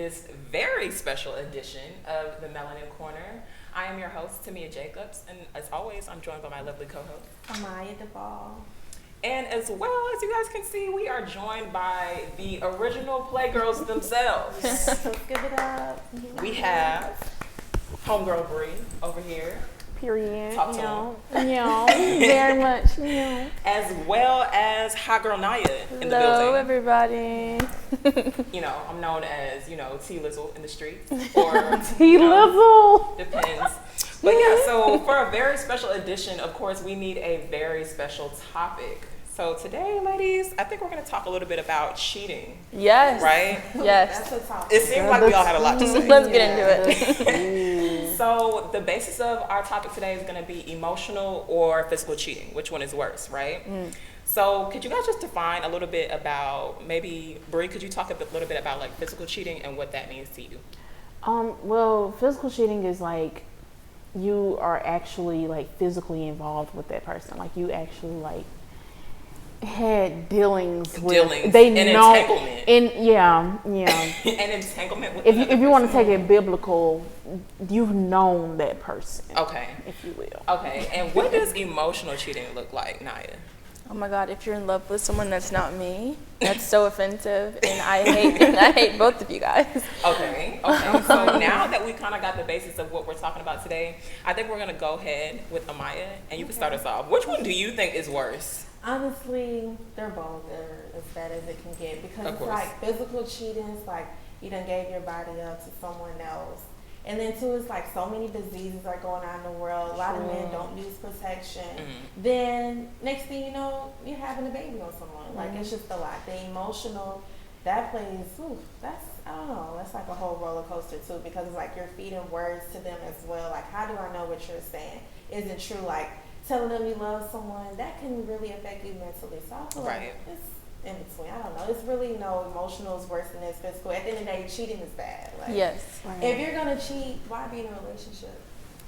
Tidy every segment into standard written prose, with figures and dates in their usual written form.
this very special edition of the Melanin Corner. I am your host, Tamia Jacobs, and as always, I'm joined by my lovely co-host, Amaya Duvall. And as well as you guys can see, we are joined by the original Playgirls themselves. Yes, let's give it up. We have homegirl Bree over here. Period. Talk to him. Yeah, very much. Yeah. As well as hot girl Naya in the Hello, building. everybody. You know, I'm known as, T Lizzle in the streets. Or T Lizzle. Depends. But yeah, so for a very special edition, of course, we need a very special topic. So today, ladies, I think we're going to talk a little bit about cheating. Yes. Right? Yes. That's a topic. It seems like we all had a lot to say. Let's get into it. So the basis of our topic today is going to be emotional or physical cheating. Which one is worse, right? So could you guys just define a little bit about, maybe, Brie, could you talk a little bit about like physical cheating and what that means to you? Well, physical cheating is like you are actually like physically involved with that person. Like you actually like had dealings with an entanglement. An entanglement with if you want to take it biblical, you've known that person. Okay. If you will. Okay. And what does emotional cheating look like, Naya? Oh my God! If you're in love with someone that's not me, that's so offensive, and I hate both of you guys. Okay. So now that we kind of got the basis of what we're talking about today, I think we're gonna go ahead with Amaya, and you can start us off. Which one do you think is worse? Honestly, they're both as bad as it can get because Of it's course. like physical cheating. It's like you done gave your body up to someone else. And then too, it's like so many diseases are going on in the world. A lot of men don't use protection. Then next thing you know, you're having a baby on someone. Like it's just a lot. The emotional, that plays, that's, I don't know, that's like a whole roller coaster too because it's like you're feeding words to them as well. Like how do I know what you're saying isn't true? Like telling them you love someone, that can really affect you mentally. So I feel like it's in between. I don't know. It's really no emotional is worse than it's physical. At the end of the day, cheating is bad. Like, Yes. if you're gonna cheat, why be in a relationship?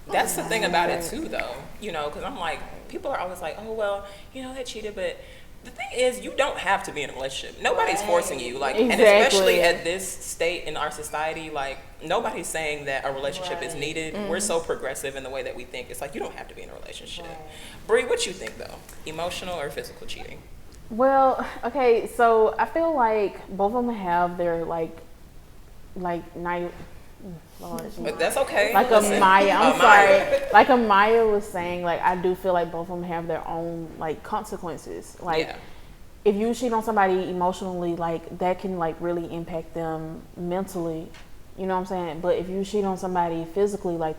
That's the thing about it too, though. Because I'm like, people are always like, oh well, they cheated, but the thing is, you don't have to be in a relationship. Nobody's forcing you. Like, and especially at this state in our society, like nobody's saying that a relationship is needed. We're so progressive in the way that we think. It's like you don't have to be in a relationship. Brie, what you think though? Emotional or physical cheating? Well, okay, so I feel like both of them have their like night. Lord, But that's okay. like Listen, Amaya, I'm Amaya. sorry. Like Amaya was saying, like I do feel like both of them have their own like consequences. Like if you cheat on somebody emotionally, like that can like really impact them mentally. You know what I'm saying? But if you cheat on somebody physically, like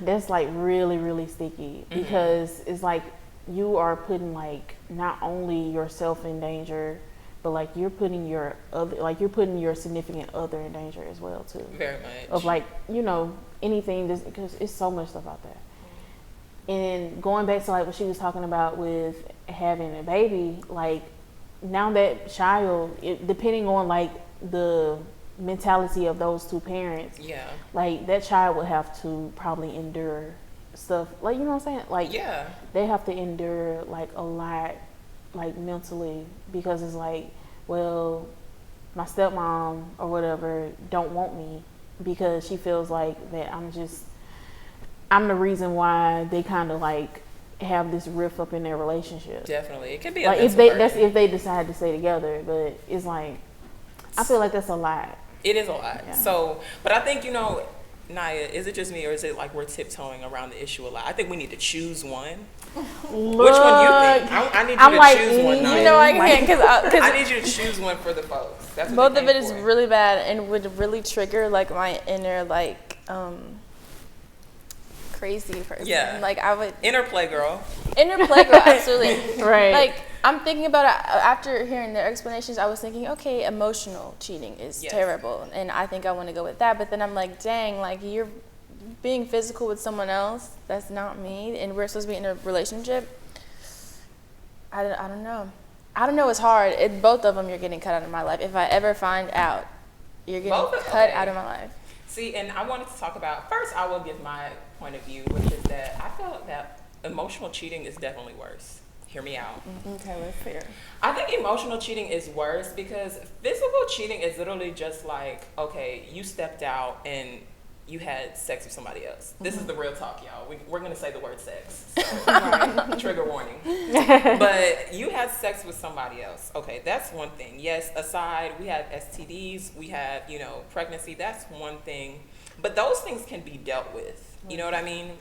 that's like really, really sticky because it's like you are putting like not only yourself in danger, but like you're putting your significant other in danger as well too. Very much. Of like anything, because it's so much stuff out there. And going back to like what she was talking about with having a baby, like now that child, depending on like the mentality of those two parents, like that child would have to probably endure stuff, like, you know what I'm saying, like they have to endure like a lot, like mentally, because it's like, well, my stepmom or whatever don't want me because she feels like that I'm the reason why they kind of like have this rift up in their relationship. Definitely, it could be a like mental if they decide to stay together, but it's like I feel like that's a lot. It is a lot. So, but I think Naya, is it just me or is it like we're tiptoeing around the issue a lot? I think we need to choose one. Which one you think? I need you to choose one, Naya. You know I can't because I need you to choose one for the folks. That's what both of it is really bad and would really trigger like my inner like crazy person. Yeah. Like I would inner playgirl, absolutely. Right. Like I'm thinking about it after hearing their explanations. I was thinking, okay, emotional cheating is terrible, and I think I want to go with that. But then I'm like, dang, like you're being physical with someone else that's not me, and we're supposed to be in a relationship. I don't know. I don't know. It's hard. Both of them, you're getting cut out of my life. If I ever find out, you're getting cut out of my life. See, and I wanted to talk about, first I will give my point of view, which is that I feel that emotional cheating is definitely worse. Hear me out. Okay, let's hear. I think emotional cheating is worse because physical cheating is literally just like, okay, you stepped out and you had sex with somebody else. This is the real talk, y'all. We're going to say the word sex. So, trigger warning. But you had sex with somebody else. Okay, that's one thing. Yes, aside, we have STDs, we have, pregnancy. That's one thing. But those things can be dealt with. You know what I mean?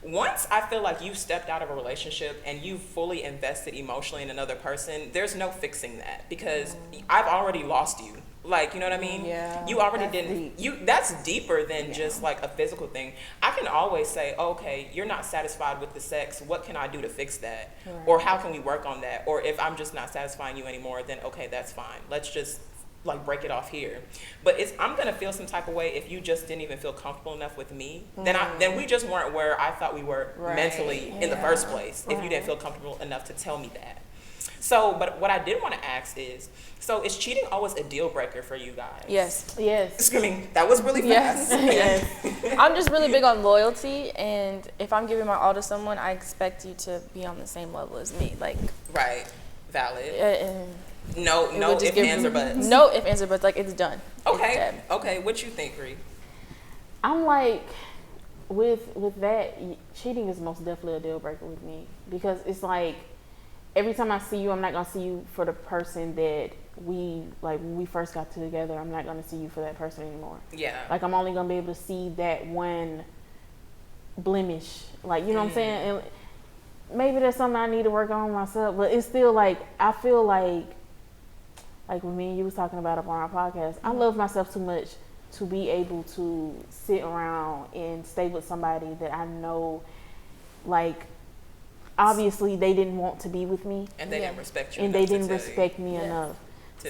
Once I feel like you stepped out of a relationship and you fully invested emotionally in another person, there's no fixing that because I've already lost you. Like, you know what I mean? Yeah. You already didn't. That's deeper than just like a physical thing. I can always say, okay, you're not satisfied with the sex. What can I do to fix that? Right. Or how can we work on that? Or if I'm just not satisfying you anymore, then okay, that's fine. Let's just like break it off here. But I'm gonna feel some type of way if you just didn't even feel comfortable enough with me. Then we just weren't where I thought we were mentally in the first place. If you didn't feel comfortable enough to tell me that. So, but what I did want to ask is cheating always a deal breaker for you guys? Yes. Screaming, that was really fast. Yes. I'm just really big on loyalty, and if I'm giving my all to someone, I expect you to be on the same level as me. Like. Right. Valid. No if, ands, or buts. No if, ands, or buts. Like, it's done. Okay. Okay. What you think, Ree? I'm like, with that, cheating is most definitely a deal breaker with me because it's like every time I see you, I'm not gonna see you for the person that when we first got together. I'm not gonna see you for that person anymore. Yeah. Like I'm only gonna be able to see that one blemish. Like you know what I'm saying? And maybe that's something I need to work on myself, but it's still like I feel like when me and you was talking about it on our podcast, I love myself too much to be able to sit around and stay with somebody that I know, like, obviously they didn't want to be with me. And they didn't respect you. And they didn't respect me enough.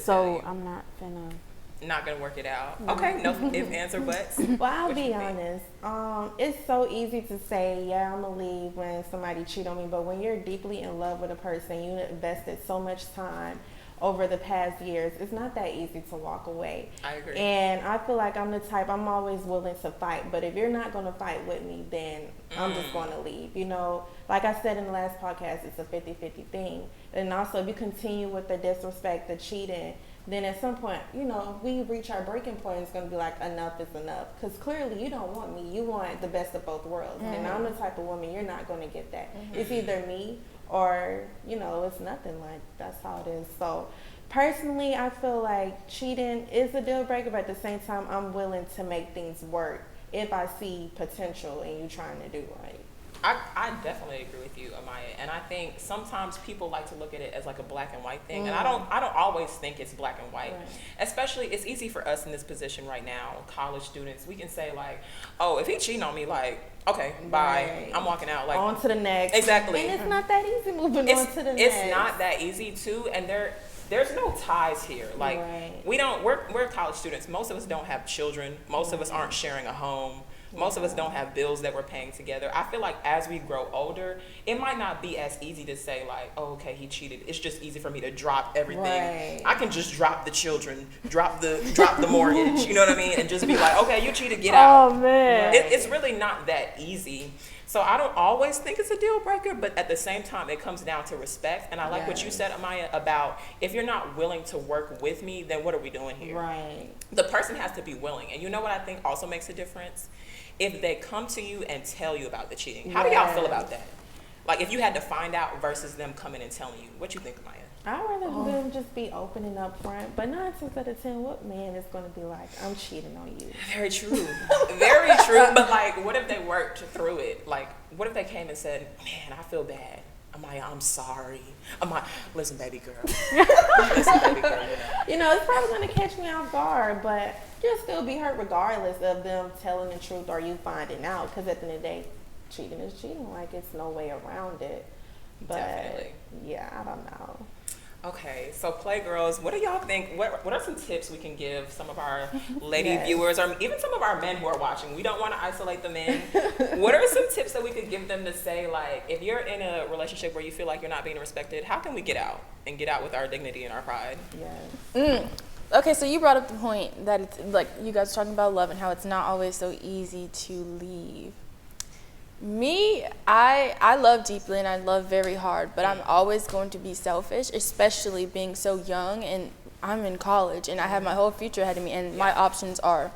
So I'm not gonna work it out. Okay, no if, ands, or buts. Well, I'll be honest. It's so easy to say, yeah, I'm gonna leave when somebody cheat on me, but when you're deeply in love with a person, you invested so much time over the past years, it's not that easy to walk away. I agree. And I feel like I'm the type, I'm always willing to fight, but if you're not gonna fight with me, then I'm just gonna leave. Like I said in the last podcast, it's a 50-50 thing. And also, if you continue with the disrespect, the cheating, then at some point, we reach our breaking point. It's going to be like, enough is enough. Because clearly you don't want me. You want the best of both worlds. And I'm the type of woman, you're not going to get that. It's either me or, it's nothing. Like, that's how it is. So personally, I feel like cheating is a deal breaker, but at the same time, I'm willing to make things work if I see potential in you trying to do right. I definitely agree with you, Amaya, and I think sometimes people like to look at it as like a black and white thing, and I don't always think it's black and white. Right. Especially, it's easy for us in this position right now, college students. We can say like, oh, if he cheating on me, like, okay, bye, I'm walking out. Like, on to the next. Exactly. And it's not that easy moving on to the next. It's not that easy too, and there's no ties here. Like, we're college students. Most of us don't have children. Most of us aren't sharing a home. Most of us don't have bills that we're paying together. I feel like as we grow older, it might not be as easy to say like, oh, okay, he cheated. It's just easy for me to drop everything. Right. I can just drop the children, drop the mortgage, you know what I mean? And just be like, okay, you cheated, get out. Oh, man. It's really not that easy. So I don't always think it's a deal breaker, but at the same time, it comes down to respect. And I like what you said, Amaya, about if you're not willing to work with me, then what are we doing here? Right. The person has to be willing. And you know what I think also makes a difference? If they come to you and tell you about the cheating. How do y'all feel about that? Like if you had to find out versus them coming and telling you. What you think, Amaya? I'd rather them just be open and upfront. But 9 times out of 10, what man is going to be like, I'm cheating on you? Very true. Very true. But like, what if they worked through it? Like, what if they came and said, man, I feel bad. Amaya, I'm sorry. Listen, baby girl. Listen, baby girl. It's probably going to catch me off guard, but you'll still be hurt regardless of them telling the truth or you finding out. Because at the end of the day, cheating is cheating. Like, it's no way around it. But, definitely. Yeah, I don't know. Okay, so Playgirls, what do y'all think? What are some tips we can give some of our lady viewers or even some of our men who are watching? We don't want to isolate the men. What are some tips that we could give them to say, like, if you're in a relationship where you feel like you're not being respected, how can we get out and get out with our dignity and our pride? Yes. Okay, so you brought up the point that it's like you guys are talking about love and how it's not always so easy to leave. Me, I love deeply and I love very hard, but I'm always going to be selfish, especially being so young, and I'm in college and I have my whole future ahead of me, and my options are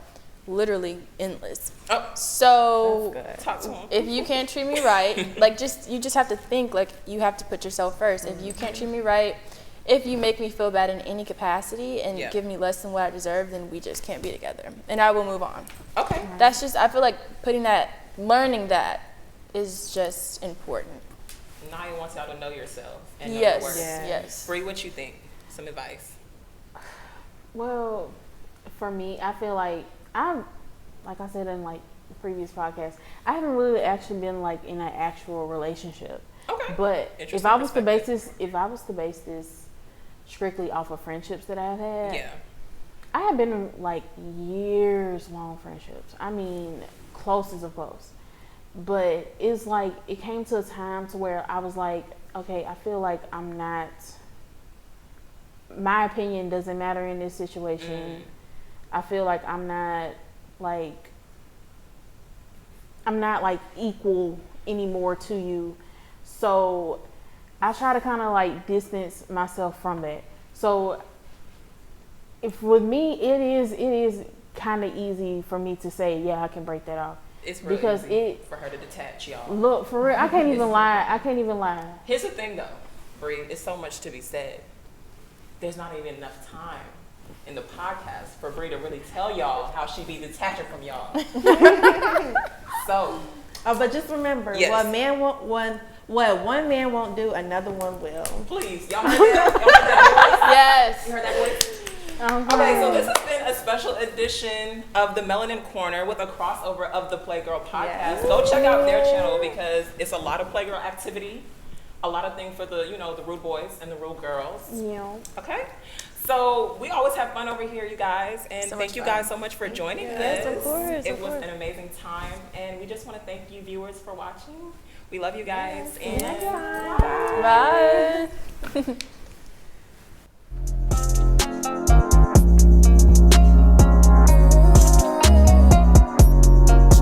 literally endless. Oh, so talk to him. if you can't treat me right, like you just have to think like you have to put yourself first. If you can't treat me right, if you make me feel bad in any capacity and give me less than what I deserve, then we just can't be together, and I will move on. Okay. That's just, I feel like learning that is just important. Naya wants y'all to know yourself and know Yes, your worth. yes. Bree, what you think? Some advice. Well, for me, I feel like like I said in like the previous podcast, I haven't really actually been like in an actual relationship. Okay. But if I was to base this strictly off of friendships that I've had, I have been in like years long friendships. I mean, closest of close. But it's like it came to a time to where I was like, okay, I feel like my opinion doesn't matter in this situation. I feel like I'm not like equal anymore to you. So I try to kind of like distance myself from that. So if with me, it is kind of easy for me to say, yeah, I can break that off. It's really because easy for her to detach, y'all. Look, for real, I can't even lie. Here's the thing, though, Bree. It's so much to be said. There's not even enough time in the podcast for Bree to really tell y'all how she be detaching from y'all. So, but just remember, what one man won't do, another one will. Please, y'all heard that? Yes. You heard that voice? Okay, so this has been a special edition of the Melanin Corner with a crossover of the Playgirl podcast. Yes. Go check out their channel because it's a lot of Playgirl activity, a lot of things for the the rude boys and the rude girls. Yeah. Okay. So we always have fun over here, you guys, and so thank you guys so much for joining us. Yes, of course. It was an amazing time, and we just want to thank you, viewers, for watching. We love you guys, and bye.